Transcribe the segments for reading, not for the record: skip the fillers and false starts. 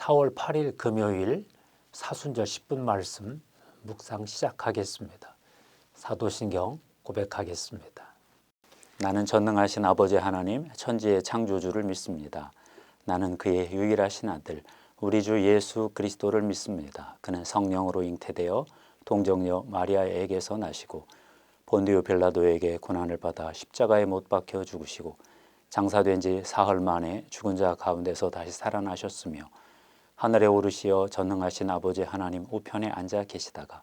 4월 8일 금요일 사순절 10분 말씀 묵상 시작하겠습니다. 사도신경 고백하겠습니다. 나는 전능하신 아버지 하나님 천지의 창조주를 믿습니다. 나는 그의 유일하신 아들 우리 주 예수 그리스도를 믿습니다. 그는 성령으로 잉태되어 동정녀 마리아에게서 나시고 본디오 빌라도에게 고난을 받아 십자가에 못 박혀 죽으시고 장사된 지 사흘 만에 죽은 자 가운데서 다시 살아나셨으며 하늘에 오르시어 전능하신 아버지 하나님 우편에 앉아 계시다가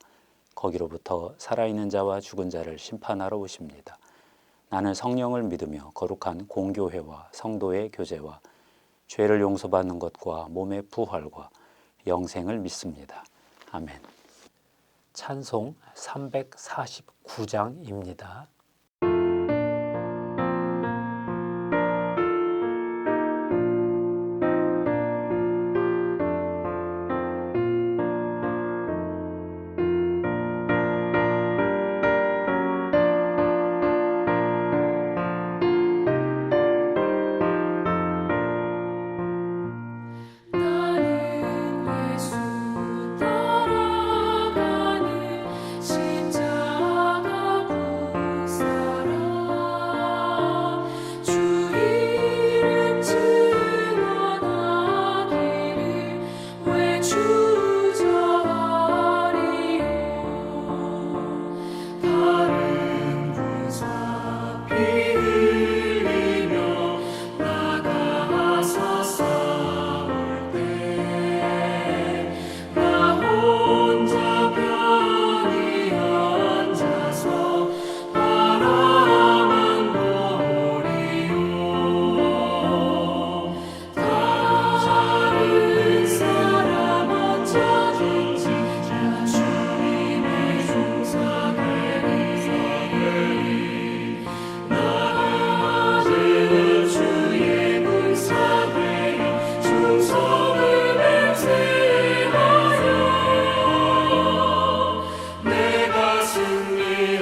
거기로부터 살아있는 자와 죽은 자를 심판하러 오십니다. 나는 성령을 믿으며 거룩한 공교회와 성도의 교제와 죄를 용서받는 것과 몸의 부활과 영생을 믿습니다. 아멘. 찬송 349장입니다. 승리하기까지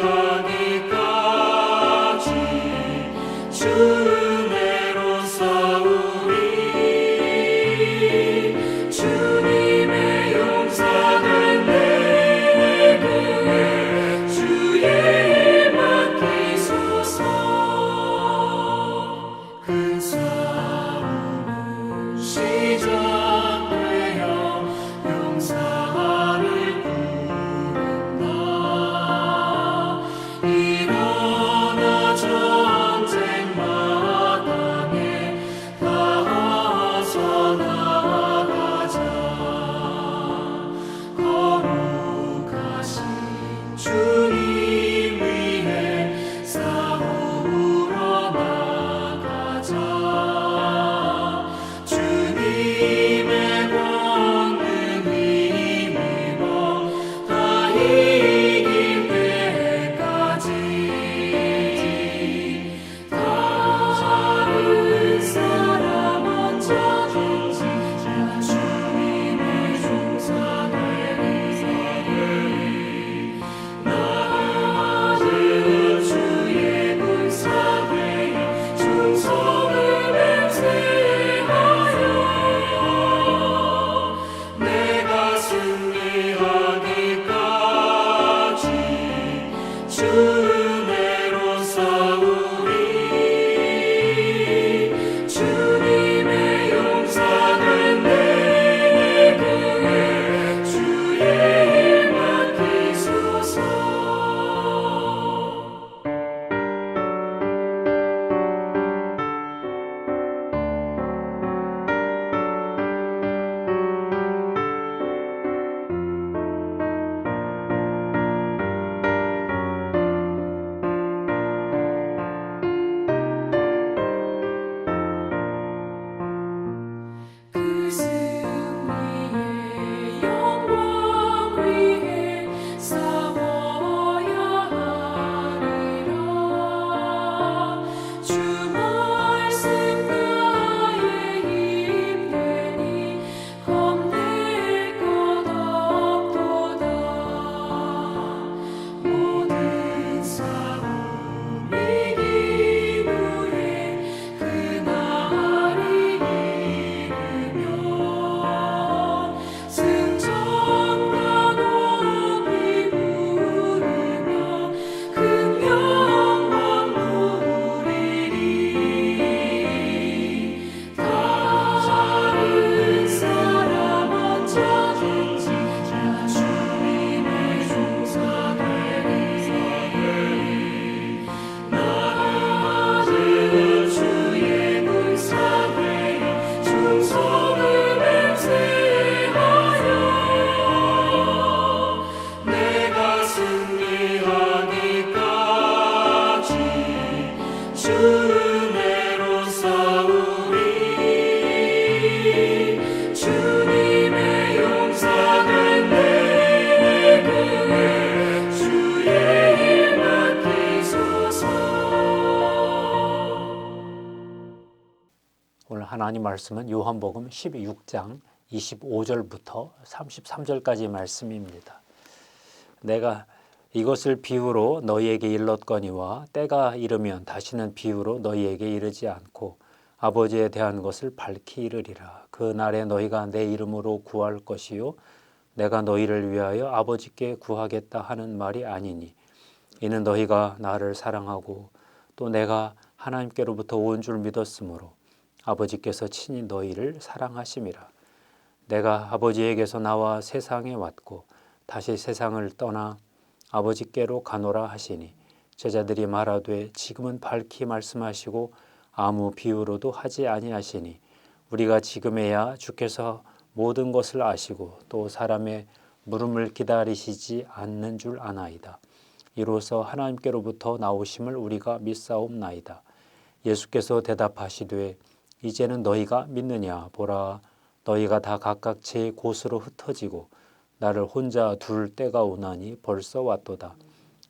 하나님 말씀은 요한복음 16장 25절부터 33절까지 말씀입니다. 내가 이것을 비유로 너희에게 일렀거니와 때가 이르면 다시는 비유로 너희에게 이르지 않고 아버지에 대한 것을 밝히 이르리라. 그 날에 너희가 내 이름으로 구할 것이요 내가 너희를 위하여 아버지께 구하겠다 하는 말이 아니니 이는 너희가 나를 사랑하고 또 내가 하나님께로부터 온 줄 믿었으므로 아버지께서 친히 너희를 사랑하심이라. 내가 아버지에게서 나와 세상에 왔고 다시 세상을 떠나 아버지께로 가노라 하시니 제자들이 말하되 지금은 밝히 말씀하시고 아무 비유로도 하지 아니하시니 우리가 지금에야 주께서 모든 것을 아시고 또 사람의 물음을 기다리시지 않는 줄 아나이다. 이로써 하나님께로부터 나오심을 우리가 믿사옵나이다. 예수께서 대답하시되 이제는 너희가 믿느냐. 보라, 너희가 다 각각 제 곳으로 흩어지고 나를 혼자 둘 때가 오나니 벌써 왔도다.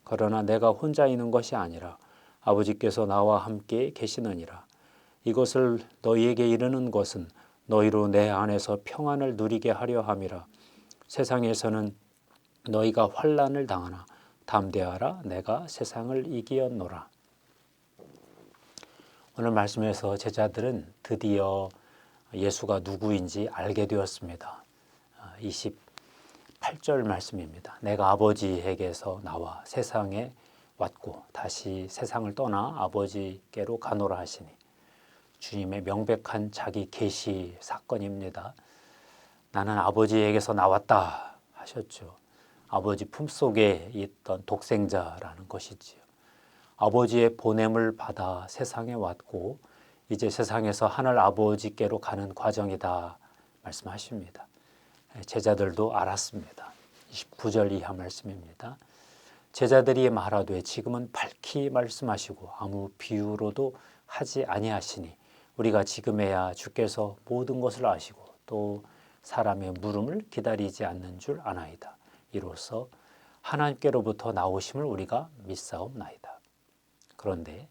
그러나 내가 혼자 있는 것이 아니라 아버지께서 나와 함께 계시느니라. 이것을 너희에게 이르는 것은 너희로 내 안에서 평안을 누리게 하려 함이라. 세상에서는 너희가 환난을 당하나 담대하라. 내가 세상을 이기었노라. 오늘 말씀에서 제자들은 드디어 예수가 누구인지 알게 되었습니다. 28절 말씀입니다. 내가 아버지에게서 나와 세상에 왔고 다시 세상을 떠나 아버지께로 가노라 하시니 주님의 명백한 자기 계시 사건입니다. 나는 아버지에게서 나왔다 하셨죠. 아버지 품속에 있던 독생자라는 것이지요. 아버지의 보냄을 받아 세상에 왔고 이제 세상에서 하늘 아버지께로 가는 과정이다 말씀하십니다. 제자들도 알았습니다. 29절 이하 말씀입니다. 제자들이 말하되 지금은 밝히 말씀하시고 아무 비유로도 하지 아니하시니 우리가 지금에야 주께서 모든 것을 아시고 또 사람의 물음을 기다리지 않는 줄 아나이다. 이로써 하나님께로부터 나오심을 우리가 믿사옵나이다. 그런데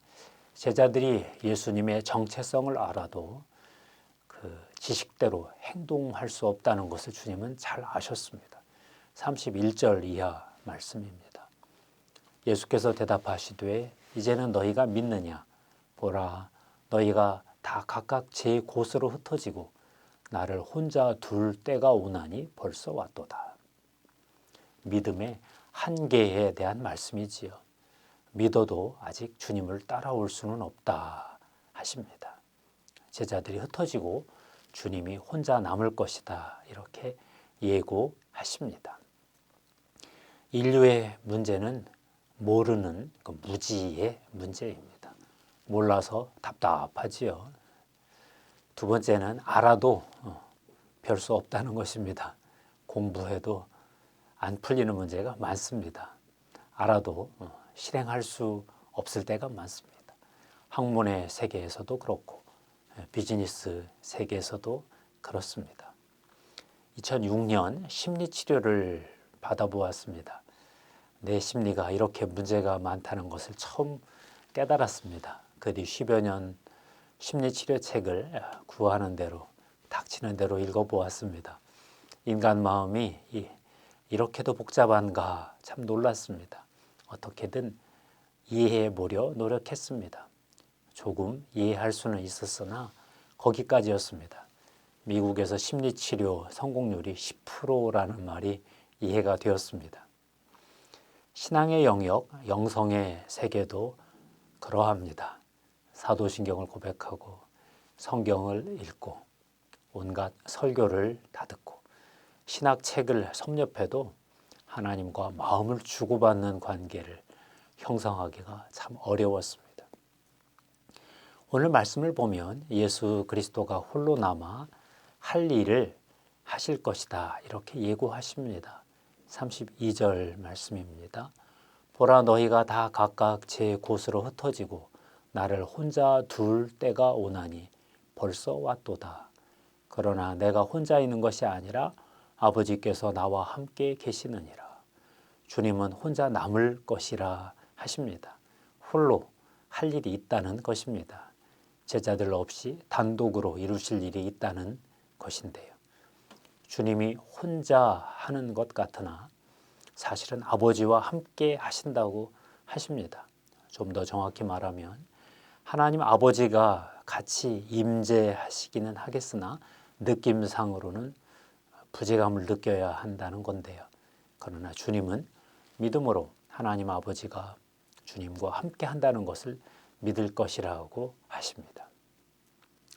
제자들이 예수님의 정체성을 알아도 그 지식대로 행동할 수 없다는 것을 주님은 잘 아셨습니다. 31절 이하 말씀입니다. 예수께서 대답하시되 이제는 너희가 믿느냐. 보라, 너희가 다 각각 제 곳으로 흩어지고 나를 혼자 둘 때가 오나니 벌써 왔도다. 믿음의 한계에 대한 말씀이지요. 믿어도 아직 주님을 따라올 수는 없다 하십니다. 제자들이 흩어지고 주님이 혼자 남을 것이다 이렇게 예고하십니다. 인류의 문제는 모르는 그 무지의 문제입니다. 몰라서 답답하지요. 두 번째는 알아도 별 수 없다는 것입니다. 공부해도 안 풀리는 문제가 많습니다. 알아도 실행할 수 없을 때가 많습니다. 학문의 세계에서도 그렇고 비즈니스 세계에서도 그렇습니다. 2006년 심리치료를 받아보았습니다. 내 심리가 이렇게 문제가 많다는 것을 처음 깨달았습니다. 그 뒤 10여 년 심리치료 책을 구하는 대로 닥치는 대로 읽어보았습니다. 인간 마음이 이렇게도 복잡한가 참 놀랐습니다. 어떻게든 이해해 보려 노력했습니다. 조금 이해할 수는 있었으나 거기까지였습니다. 미국에서 심리치료 성공률이 10%라는 말이 이해가 되었습니다. 신앙의 영역, 영성의 세계도 그러합니다. 사도신경을 고백하고 성경을 읽고 온갖 설교를 다 듣고 신학책을 섭렵해도 하나님과 마음을 주고받는 관계를 형성하기가 참 어려웠습니다. 오늘 말씀을 보면 예수 그리스도가 홀로 남아 할 일을 하실 것이다 이렇게 예고하십니다. 32절 말씀입니다. 보라, 너희가 다 각각 제 곳으로 흩어지고 나를 혼자 둘 때가 오나니 벌써 왔도다. 그러나 내가 혼자 있는 것이 아니라 아버지께서 나와 함께 계시느니라. 주님은 혼자 남을 것이라 하십니다. 홀로 할 일이 있다는 것입니다. 제자들 없이 단독으로 이루실 일이 있다는 것인데요. 주님이 혼자 하는 것 같으나 사실은 아버지와 함께 하신다고 하십니다. 좀 더 정확히 말하면 하나님 아버지가 같이 임재하시기는 하겠으나 느낌상으로는 부재감을 느껴야 한다는 건데요. 그러나 주님은 믿음으로 하나님 아버지가 주님과 함께 한다는 것을 믿을 것이라고 하십니다.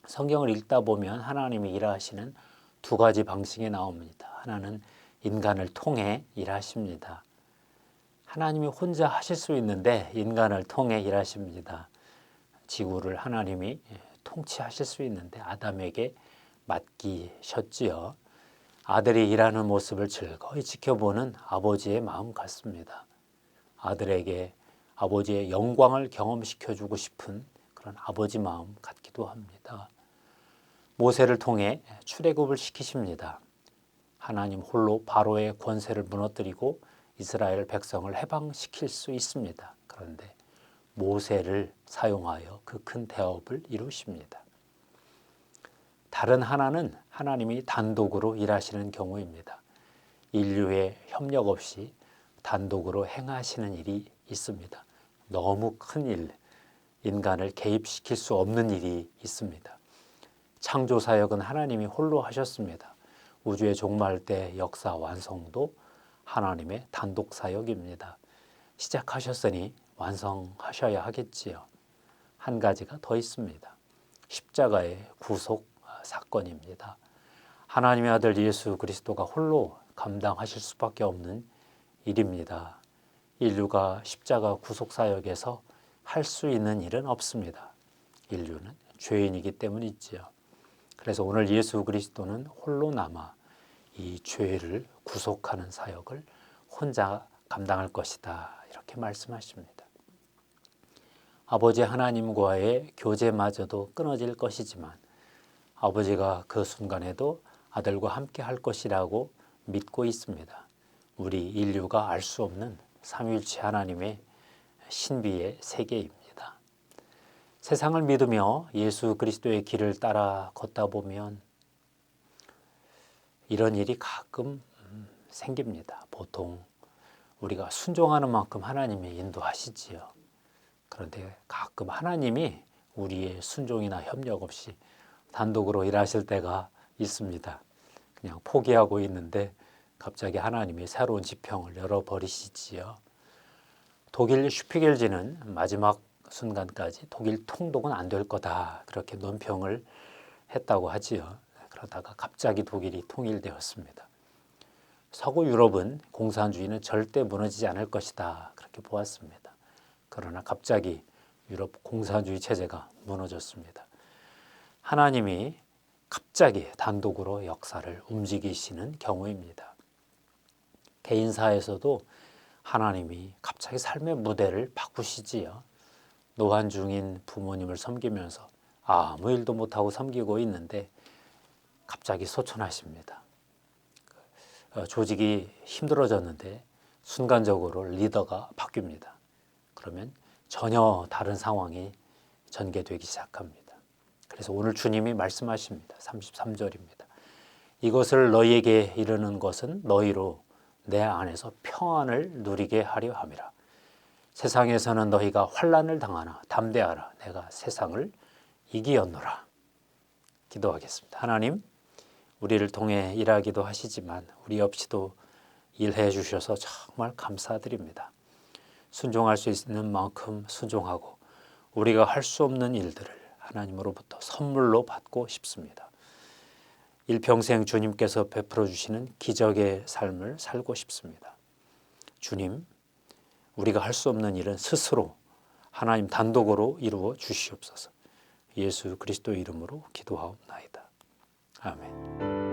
성경을 읽다 보면 하나님이 일하시는 두 가지 방식이 나옵니다. 하나는 인간을 통해 일하십니다. 하나님이 혼자 하실 수 있는데 인간을 통해 일하십니다. 지구를 하나님이 통치하실 수 있는데 아담에게 맡기셨지요. 아들이 일하는 모습을 즐거이 지켜보는 아버지의 마음 같습니다. 아들에게 아버지의 영광을 경험시켜주고 싶은 그런 아버지 마음 같기도 합니다. 모세를 통해 출애굽을 시키십니다. 하나님 홀로 바로의 권세를 무너뜨리고 이스라엘 백성을 해방시킬 수 있습니다. 그런데 모세를 사용하여 그 큰 대업을 이루십니다. 다른 하나는 하나님이 단독으로 일하시는 경우입니다. 인류의 협력 없이 단독으로 행하시는 일이 있습니다. 너무 큰 일, 인간을 개입시킬 수 없는 일이 있습니다. 창조 사역은 하나님이 홀로 하셨습니다. 우주의 종말 때 역사 완성도 하나님의 단독 사역입니다. 시작하셨으니 완성하셔야 하겠지요. 한 가지가 더 있습니다. 십자가의 구속 사건입니다. 하나님의 아들 예수 그리스도가 홀로 감당하실 수밖에 없는 일입니다. 인류가 십자가 구속 사역에서 할 수 있는 일은 없습니다. 인류는 죄인이기 때문이지요. 그래서 오늘 예수 그리스도는 홀로 남아 이 죄를 구속하는 사역을 혼자 감당할 것이다. 이렇게 말씀하십니다. 아버지 하나님과의 교제마저도 끊어질 것이지만 아버지가 그 순간에도 아들과 함께 할 것이라고 믿고 있습니다. 우리 인류가 알 수 없는 삼위일체 하나님의 신비의 세계입니다. 세상을 믿으며 예수 그리스도의 길을 따라 걷다 보면 이런 일이 가끔 생깁니다. 보통 우리가 순종하는 만큼 하나님이 인도하시지요. 그런데 가끔 하나님이 우리의 순종이나 협력 없이 단독으로 일하실 때가 있습니다. 그냥 포기하고 있는데 갑자기 하나님이 새로운 지평을 열어버리시지요. 독일 슈피겔지는 마지막 순간까지 독일 통독은 안 될 거다 그렇게 논평을 했다고 하지요. 그러다가 갑자기 독일이 통일되었습니다. 서구 유럽은 공산주의는 절대 무너지지 않을 것이다 그렇게 보았습니다. 그러나 갑자기 유럽 공산주의 체제가 무너졌습니다. 하나님이 갑자기 단독으로 역사를 움직이시는 경우입니다. 개인사에서도 하나님이 갑자기 삶의 무대를 바꾸시지요. 노환 중인 부모님을 섬기면서 아무 일도 못하고 섬기고 있는데 갑자기 소천하십니다. 조직이 힘들어졌는데 순간적으로 리더가 바뀝니다. 그러면 전혀 다른 상황이 전개되기 시작합니다. 그래서 오늘 주님이 말씀하십니다. 33절입니다. 이것을 너희에게 이르는 것은 너희로 내 안에서 평안을 누리게 하려 함이라. 세상에서는 너희가 환난을 당하나 담대하라. 내가 세상을 이기었노라. 기도하겠습니다. 하나님, 우리를 통해 일하기도 하시지만 우리 없이도 일해 주셔서 정말 감사드립니다. 순종할 수 있는 만큼 순종하고 우리가 할 수 없는 일들을 하나님으로부터 선물로 받고 싶습니다. 일평생 주님께서 베풀어 주시는 기적의 삶을 살고 싶습니다. 주님, 우리가 할 수 없는 일은 스스로 하나님 단독으로 이루어 주시옵소서. 예수 그리스도 이름으로 기도하옵나이다. 아멘.